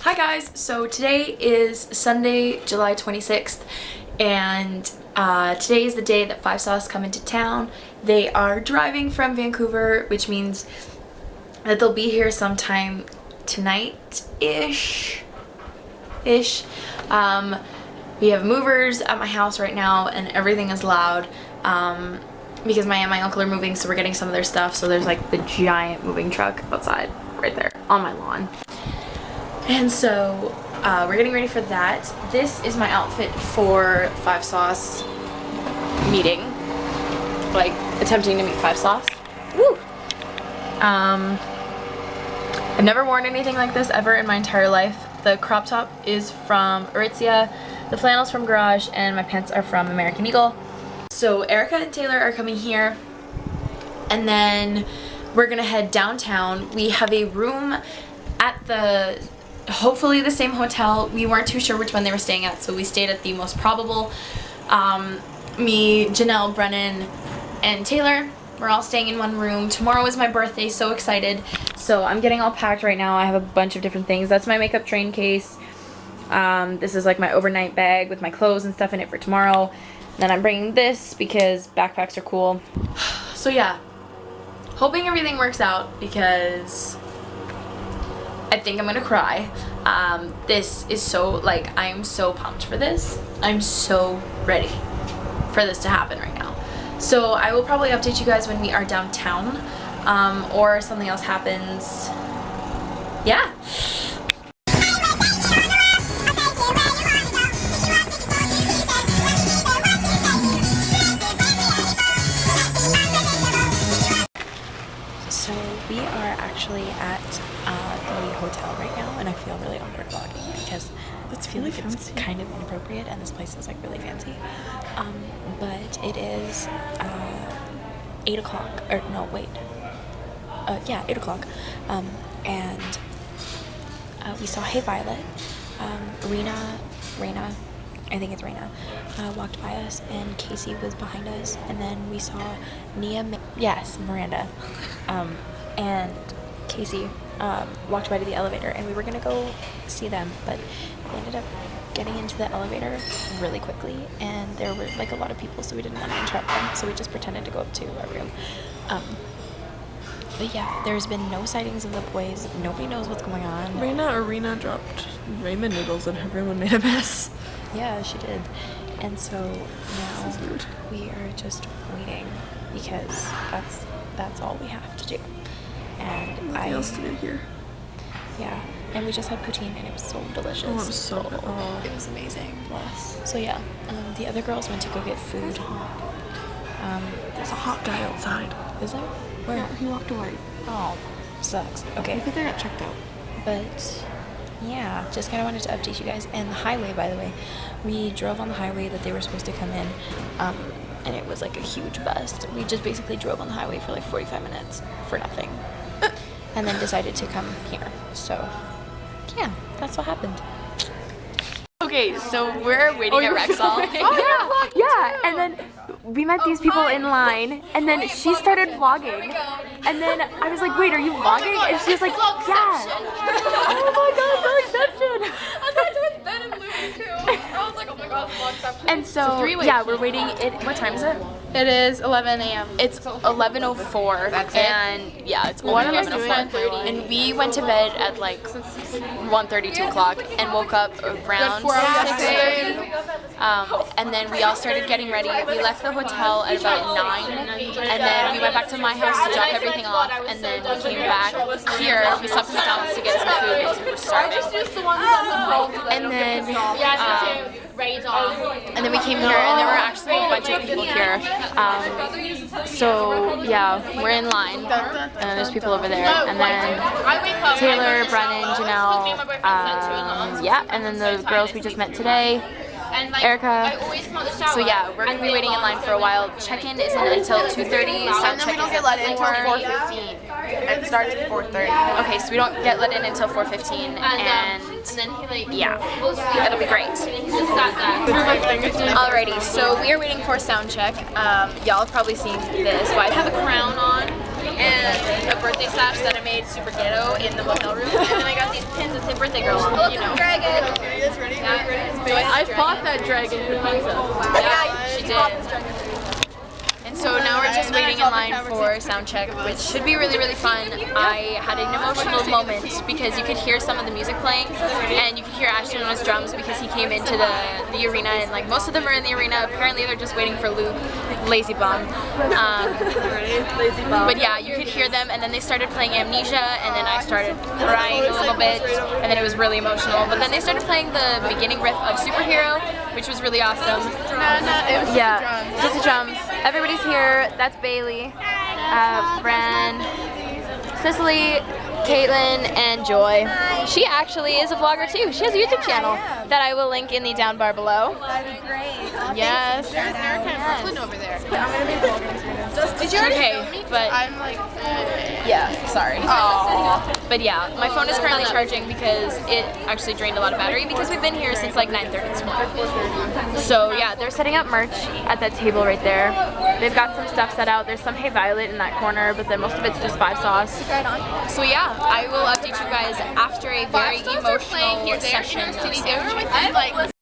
Hi guys, so today is Sunday, July 26th, and today is the day that Five Sauce come into town. They are driving from Vancouver, which means that they'll be here sometime tonight-ish. We have movers at my house right now and everything is loud because my aunt and my uncle are moving, so we're getting some of their stuff. So there's like the giant moving truck outside right there on my lawn. And so we're getting ready for that. This is my outfit for Five Sauce meeting, like attempting to meet Five Sauce. Woo! I've never worn anything like this ever in my entire life. The crop top is from Aritzia, the flannel's from Garage, and my pants are from American Eagle. So Erika and Taylor are coming here, and then we're gonna head downtown. We have a room at the hopefully the same hotel. We weren't too sure which one they were staying at, so we stayed at the most probable. Me, Janelle, Brennan, and Taylor, we're all staying in one room. Tomorrow is my birthday, so excited. So I'm getting all packed right now. I have a bunch of different things. That's my makeup train case. This is like my overnight bag with my clothes and stuff in it for tomorrow. Then I'm bringing this because backpacks are cool. So yeah, hoping everything works out because I think I'm gonna cry. This is so, like, I am so pumped for this. I'm so ready for this to happen right now. So I will probably update you guys when we are downtown, or something else happens. Yeah. So we are actually at the hotel right now, and I feel really awkward vlogging because I feel like it's kind of inappropriate, and this place is like really fancy. But it is 8 o'clock, or no, wait. Yeah, 8 o'clock. And we saw Hey Violet. Raina, I think it's Raina, walked by us, and Casey was behind us, and then we saw Miranda, and Casey walked by to the elevator, and we were gonna go see them, but we ended up getting into the elevator really quickly, and there were like a lot of people, so we didn't want to interrupt them, so we just pretended to go up to our room. But yeah, there's been no sightings of the boys. Nobody knows what's going on. Arena dropped ramen noodles and everyone made a mess. Yeah, she did. And so now we are just waiting because that's all we have to do. And Nothing else to do here. Yeah, and we just had poutine and it was so delicious. Oh, it was so good. Oh. It was amazing. Bless. So yeah, the other girls went to go get food. There's a hot guy outside. Is there? Where? Yeah, he walked away. Oh, sucks. Okay. I think they got checked out. But yeah, just kind of wanted to update you guys. And the highway, by the way, we drove on the highway that they were supposed to come in, and it was like a huge bust. We just basically drove on the highway for like 45 minutes for nothing, and then decided to come here. So yeah, that's what happened. Okay, so we're waiting at Rexall. Yeah, and then we met these people in line, and then she started vlogging, and then I was like, wait, are you vlogging? And she was like, yeah. Oh my god, vlogception. I thought it was Ben and Louie too. I was like, oh my god, vlogception. And so, yeah, we're waiting. What time is it? It is 11 a.m. It's 11:04. That's it? And yeah, it's 11:04. And we went to bed at like 1:30, 2 o'clock, and woke up around 6:30. And then we all started getting ready. We left the hotel at about 9, and then we went back to my house to drop everything off, and then we came back here. We stopped at McDonald's to get some food because we were starving. And then we came here, and there were actually a bunch of people here. So yeah, we're in line, and there's people over there, and then Taylor, Brennan, Janelle, yeah, and then the girls we just met today. Erika. So yeah, we're gonna be waiting in line for a while. Check-in isn't until 2:30. Soundcheck don't get let in until 4:15. It starts at 4:30. Okay, so we don't get let in until 4:15, and yeah, it'll be great. Alrighty, so we are waiting for soundcheck. Y'all have probably seen this, but I have a crown on. and a birthday sash that I made super ghetto in the hotel room. And then I got these pins that say birthday girl. You know. Dragon. I fought that dragon for pizza. Yeah, she did. And so now we're just waiting in line for Soundcheck, which should be really, really fun. I had an emotional moment because you could hear some of the music playing, and you could hear Ashton on his drums because he came into the arena, and like most of them are in the arena. Apparently they're just waiting for Luke. Lazy bum. But yeah, you could hear them, and then they started playing Amnesia, and then I started crying a little bit, and then it was really emotional. But then they started playing the beginning riff of Superhero, which was really awesome. It was Just the drums. Everybody's here. That's Bailey, Bren, Cicely, Caitlin, and Joy. She actually is a vlogger too. She has a YouTube channel that I will link in the down bar below. That'd be great. Yes. There's Erika and Brooklyn over there. I'm gonna be vlogging. Did you already Okay, film me? but I'm like, yeah, sorry. oh. But yeah, my phone is currently charging because it actually drained a lot of battery because we've been here since like 9:30 this morning. So yeah, they're setting up merch at that table right there. They've got some stuff set out. There's some Hey Violet in that corner, but then most of it's just 5 sauce. So yeah, I will update you guys after a very emotional session of Soundcheck. Like,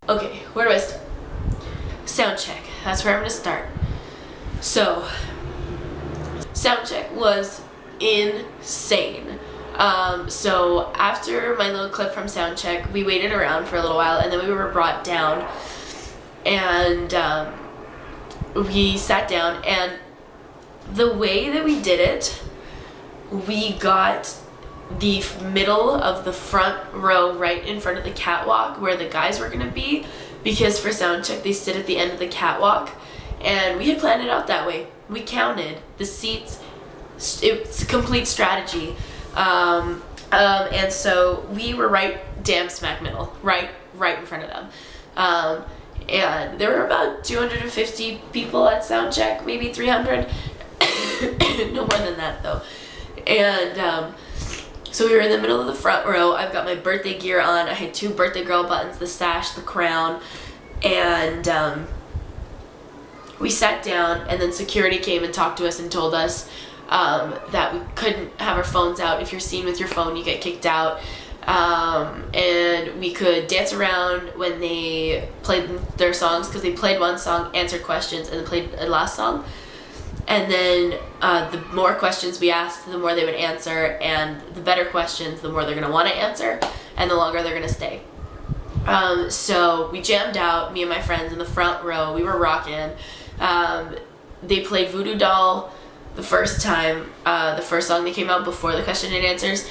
Okay, where do I start? Sound check. That's where I'm gonna start. So, sound check was insane. So after my little clip from sound check, we waited around for a little while, and then we were brought down, and we sat down, and the way that we did it, we got the middle of the front row right in front of the catwalk where the guys were gonna be, because for sound check they sit at the end of the catwalk, and we had planned it out that way. We counted the seats. It's a complete strategy, and so we were right damn smack middle, right in front of them, and there were about 250 people at sound check, maybe 300. No more than that though. And so we were in the middle of the front row. I've got my birthday gear on. I had 2 birthday girl buttons, the sash, the crown, and we sat down, and then security came and talked to us and told us that we couldn't have our phones out. If you're seen with your phone, you get kicked out. And we could dance around when they played their songs, because they played one song, answered questions, and then played a last song. And then the more questions we asked, the more they would answer, and the better questions, the more they're going to want to answer, and the longer they're going to stay. So we jammed out, me and my friends in the front row. We were rocking. They played Voodoo Doll the first time, the first song that came out before the question and answers,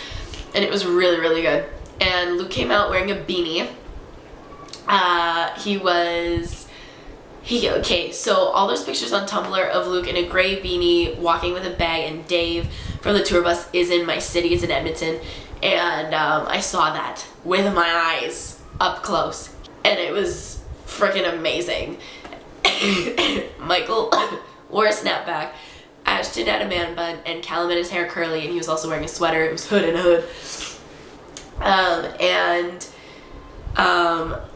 and it was really, really good. And Luke came out wearing a beanie. Okay, so all those pictures on Tumblr of Luke in a gray beanie walking with a bag, and Dave from the tour bus is in my city, is in Edmonton, and I saw that with my eyes up close, and it was freaking amazing. Michael wore a snapback, Ashton had a man bun, and Callum had his hair curly, and he was also wearing a sweater. It was hood and hood.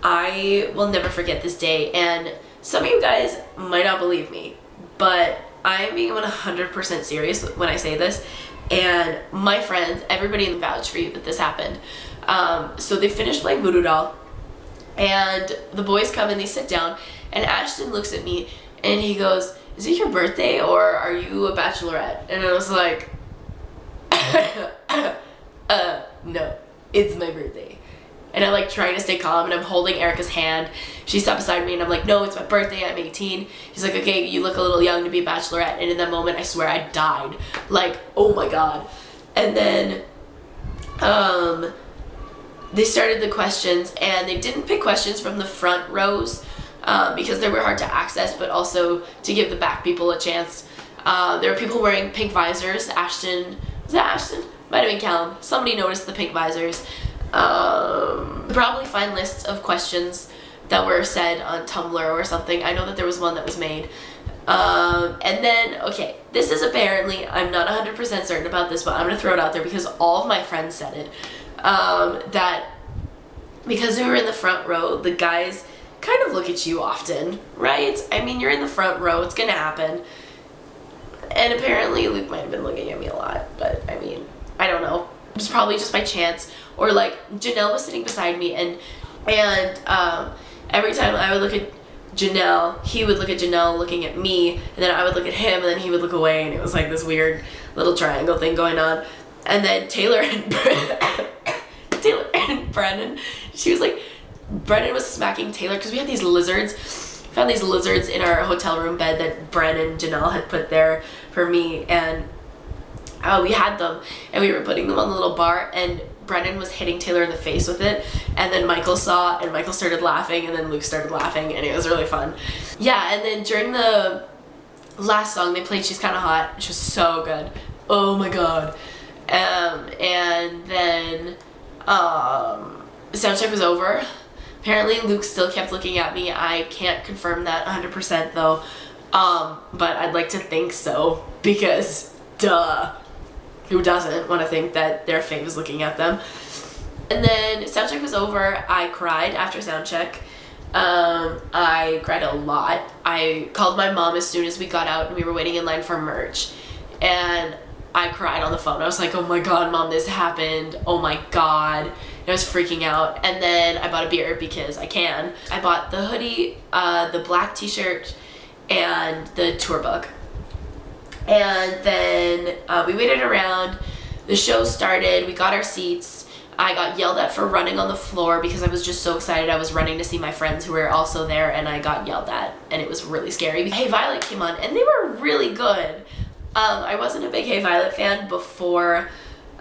I will never forget this day, and some of you guys might not believe me, but I'm being 100% serious when I say this, and my friends, everybody in vouch for you that this happened. So they finished playing Voodoo Doll, and the boys come and they sit down, and Ashton looks at me and he goes, "Is it your birthday or are you a bachelorette?" And I was like, no, it's my birthday. And I'm like trying to stay calm, and I'm holding Erika's hand. She sat beside me, and I'm like, "No, it's my birthday, I'm 18. He's like, "Okay, you look a little young to be a bachelorette." And in that moment, I swear I died. Like, oh my God. And then they started the questions, and they didn't pick questions from the front rows because they were hard to access, but also to give the back people a chance. There were people wearing pink visors. Ashton, was that Ashton? Might have been Callum. Somebody noticed the pink visors. Probably find lists of questions that were said on Tumblr or something. I know that there was one that was made. And then, okay, this is apparently, I'm not 100% certain about this, but I'm going to throw it out there because all of my friends said it, that because they were in the front row, the guys kind of look at you often, right? I mean, you're in the front row, it's going to happen. And apparently Luke might have been looking at me a lot, but I mean, I don't know. It was probably just by chance. Or like Janelle was sitting beside me, and every time I would look at Janelle, he would look at Janelle looking at me, and then I would look at him, and then he would look away, and it was like this weird little triangle thing going on. And then Taylor and Brennan, she was like, Brennan was smacking Taylor because we had these lizards. Found these lizards in our hotel room bed that Brennan and Janelle had put there for me, and we had them, and we were putting them on the little bar, and Brennan was hitting Taylor in the face with it, and then Michael saw, and Michael started laughing, and then Luke started laughing, and it was really fun. Yeah, and then during the last song they played She's Kinda Hot, which was so good. Oh my god. And then Soundcheck was over. Apparently Luke still kept looking at me. I can't confirm that 100% though, but I'd like to think so, because duh. Who doesn't want to think that their fave is looking at them? And then Soundcheck was over. I cried after Soundcheck. I cried a lot. I called my mom as soon as we got out and we were waiting in line for merch. And I cried on the phone. I was like, oh my god, Mom, this happened. Oh my god. And I was freaking out. And then I bought a beer because I can. I bought the hoodie, the black t-shirt, and the tour book. And then we waited around, the show started, we got our seats. I got yelled at for running on the floor because I was just so excited. I was running to see my friends who were also there, and I got yelled at, and it was really scary. Hey Violet came on, and they were really good. I wasn't a big Hey Violet fan before,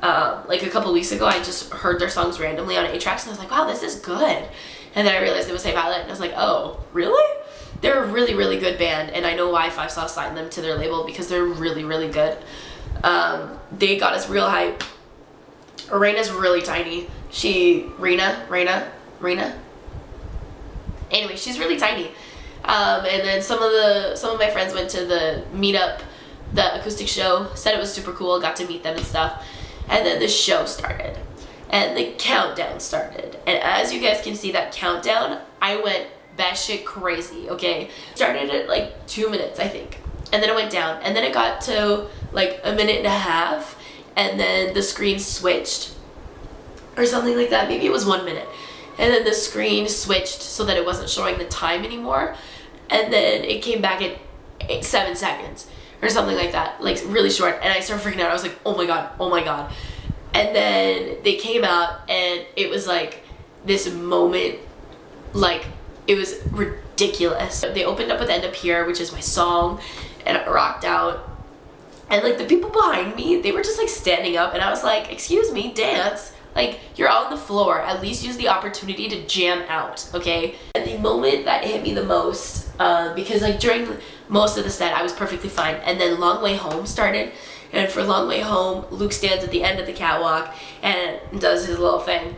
like a couple weeks ago. I just heard their songs randomly on 8 tracks, and I was like, wow, this is good. And then I realized it was Hey Violet, and I was like, oh, really? They're a really, really good band, and I know why 5 Sauce signed them to their label, because they're really, really good. They got us real hype. Reina's really tiny. Reina? Anyway, she's really tiny. And then some of my friends went to the meetup, the acoustic show, said it was super cool, got to meet them and stuff. And then the show started, and the countdown started. And as you guys can see, that countdown, I went batshit crazy, okay? Started at like 2 minutes, I think. And then it went down, and then it got to like 1.5 minutes, and then the screen switched or something like that. Maybe it was 1 minute. And then the screen switched so that it wasn't showing the time anymore. And then it came back at 7 seconds or something like that, like really short. And I started freaking out. I was like, oh my god, oh my god. And then they came out, and it was like this moment, like, it was ridiculous. They opened up with End Up Here, which is my song, and I rocked out. And like the people behind me, they were just like standing up, and I was like, excuse me, dance. Like, you're on the floor, at least use the opportunity to jam out, okay? And the moment that hit me the most, because like during most of the set I was perfectly fine, and then Long Way Home started, and for Long Way Home, Luke stands at the end of the catwalk and does his little thing.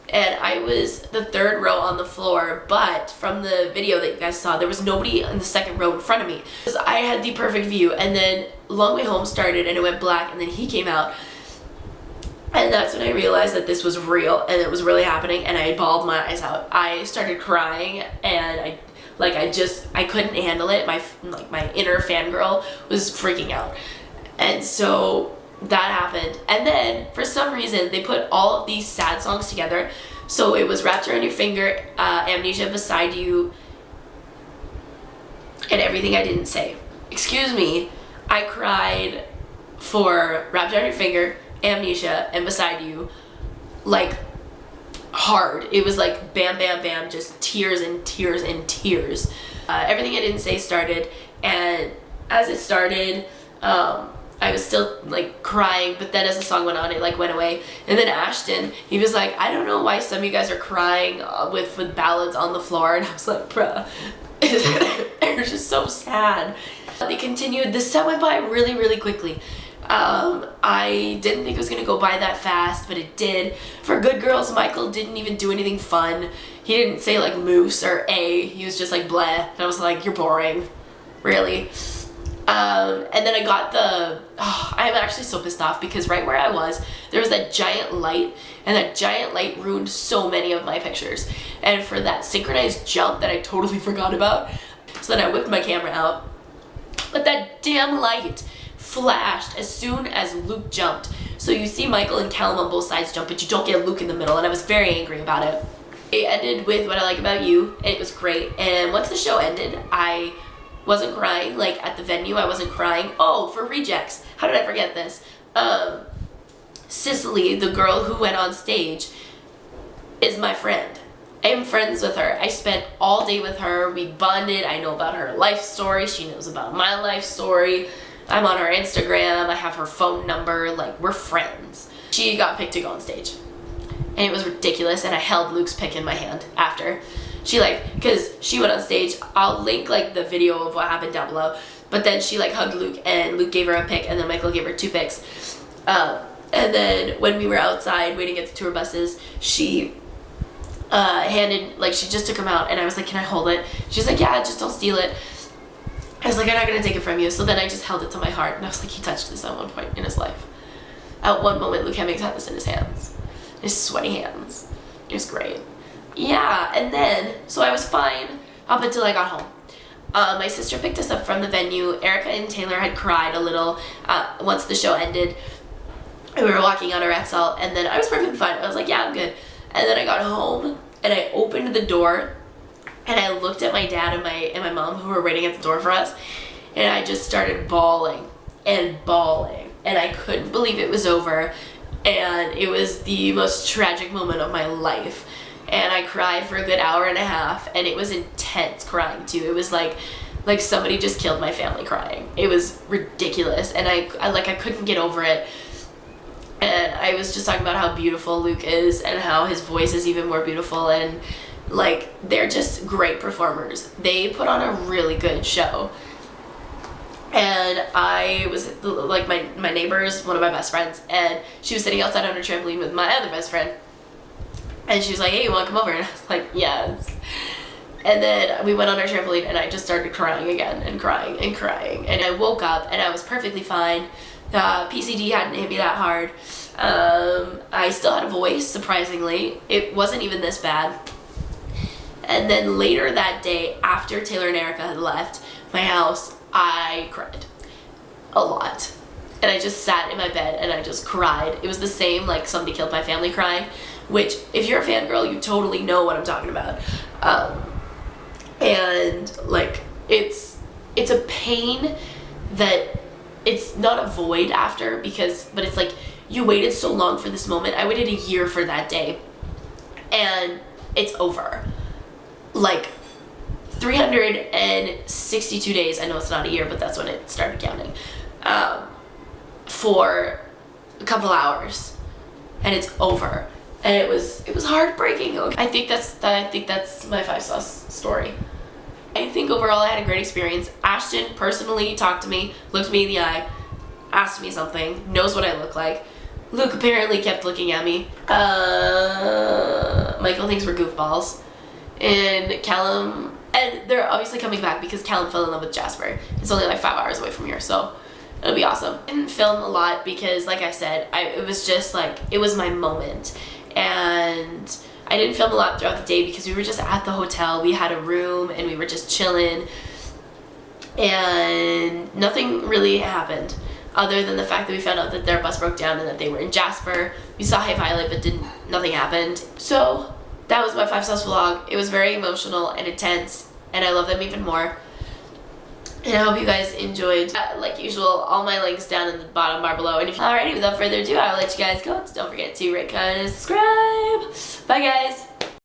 And I was the 3rd row on the floor, but from the video that you guys saw, there was nobody in the 2nd row in front of me. Because I had the perfect view, and then Long Way Home started, and it went black, and then he came out. And that's when I realized that this was real, and it was really happening, and I bawled my eyes out. I started crying, and I couldn't handle it. My inner fangirl was freaking out. And so that happened. And then for some reason they put all of these sad songs together. So it was Wrapped Around Your Finger, Amnesia, Beside You, and Everything I Didn't Say. Excuse me, I cried for Wrapped Around Your Finger, Amnesia, and Beside You, like, hard. It was like bam, bam, bam, just tears and tears and tears. Everything I Didn't Say started, and as it started, I was still like crying, but then as the song went on, it like went away. And then Ashton, he was like, I don't know why some of you guys are crying with ballads on the floor. And I was like, bruh, it was just so sad. They continued. The set went by really, really quickly. I didn't think it was gonna go by that fast, but it did. For Good Girls, Michael didn't even do anything fun. He didn't say like moose or a, he was just like bleh. And I was like, you're boring, really. And then I got I'm actually so pissed off because right where I was, there was that giant light, and that giant light ruined so many of my pictures. And for that synchronized jump that I totally forgot about, so then I whipped my camera out, but that damn light flashed as soon as Luke jumped. So So you see Michael and Callum on both sides jump, but you don't get Luke in the middle, and I was very angry about it. It ended with What I Like About You, and it was great. And once the show ended, I wasn't crying. Like, at the venue, I wasn't crying. Oh, for rejects, how did I forget this? Cicely, the girl who went on stage, is my friend. I am friends with her. I spent all day with her. We bonded. I know about her life story. She knows about my life story. I'm on her Instagram. I have her phone number. Like, we're friends. She got picked to go on stage. And it was ridiculous. And I held Luke's pick in my hand after. She, like, because she went on stage. I'll link, like, the video of what happened down below. But then she, like, hugged Luke. And Luke gave her a pick. And then Michael gave her 2 picks. And then when we were outside waiting at the tour buses, she handed, like, she just took him out, and I was like, can I hold it? She's like, yeah, just don't steal it. I was like, I'm not gonna take it from you. So then I just held it to my heart, and I was like, he touched this at one point in his life. At one moment, Luke Hemmings had this in his hands, his sweaty hands. It was great. Yeah, and then, so I was fine up until I got home. My sister picked us up from the venue. Erika and Taylor had cried a little once the show ended. We were walking on our XL, and then I was perfectly fine. I was like, yeah, I'm good. And then I got home, and I opened the door, and I looked at my dad and my mom, who were waiting at the door for us, and I just started bawling and bawling, and I couldn't believe it was over, and it was the most tragic moment of my life, and I cried for a good hour and a half, and it was intense crying too. It was like somebody just killed my family crying. It was ridiculous, and I couldn't get over it. And I was just talking about how beautiful Luke is and how his voice is even more beautiful, and like, they're just great performers. They put on a really good show. And I was like, my neighbor's one of my best friends, and she was sitting outside on her trampoline with my other best friend, and she was like, hey, you want to come over? And I was like, yes. And then we went on our trampoline, and I just started crying again and crying and crying, and I woke up and I was perfectly fine. PCD hadn't hit me that hard. I still had a voice, surprisingly. It wasn't even this bad. And then later that day, after Taylor and Erika had left my house, I cried a lot. And I just sat in my bed and I just cried. It was the same, like, somebody killed my family crying, which, if you're a fangirl, you totally know what I'm talking about. And like, it's a pain that it's not a void after, but it's like, you waited so long for this moment. I waited a year for that day, and it's over. Like, 362 days, I know it's not a year, but that's when it started counting, for a couple hours, and it's over. And it was heartbreaking. I think that's my 5 sauce story. I think overall I had a great experience. Ashton personally talked to me, looked me in the eye, asked me something, knows what I look like. Luke apparently kept looking at me. Michael thinks we're goofballs. And Callum, and they're obviously coming back because Callum fell in love with Jasper. It's only like 5 hours away from here, so it'll be awesome. I didn't film a lot because, like I said, it was just like, it was my moment. And I didn't film a lot throughout the day because we were just at the hotel. We had a room and we were just chilling, and nothing really happened other than the fact that we found out that their bus broke down and that they were in Jasper. We saw Hey Violet, but nothing happened. So that was my 5 sauce vlog. It was very emotional and intense, and I love them even more. And I hope you guys enjoyed. Like usual, all my links down in the bottom bar below. And alrighty, without further ado, I'll let you guys go. So don't forget to rate, comment, and subscribe.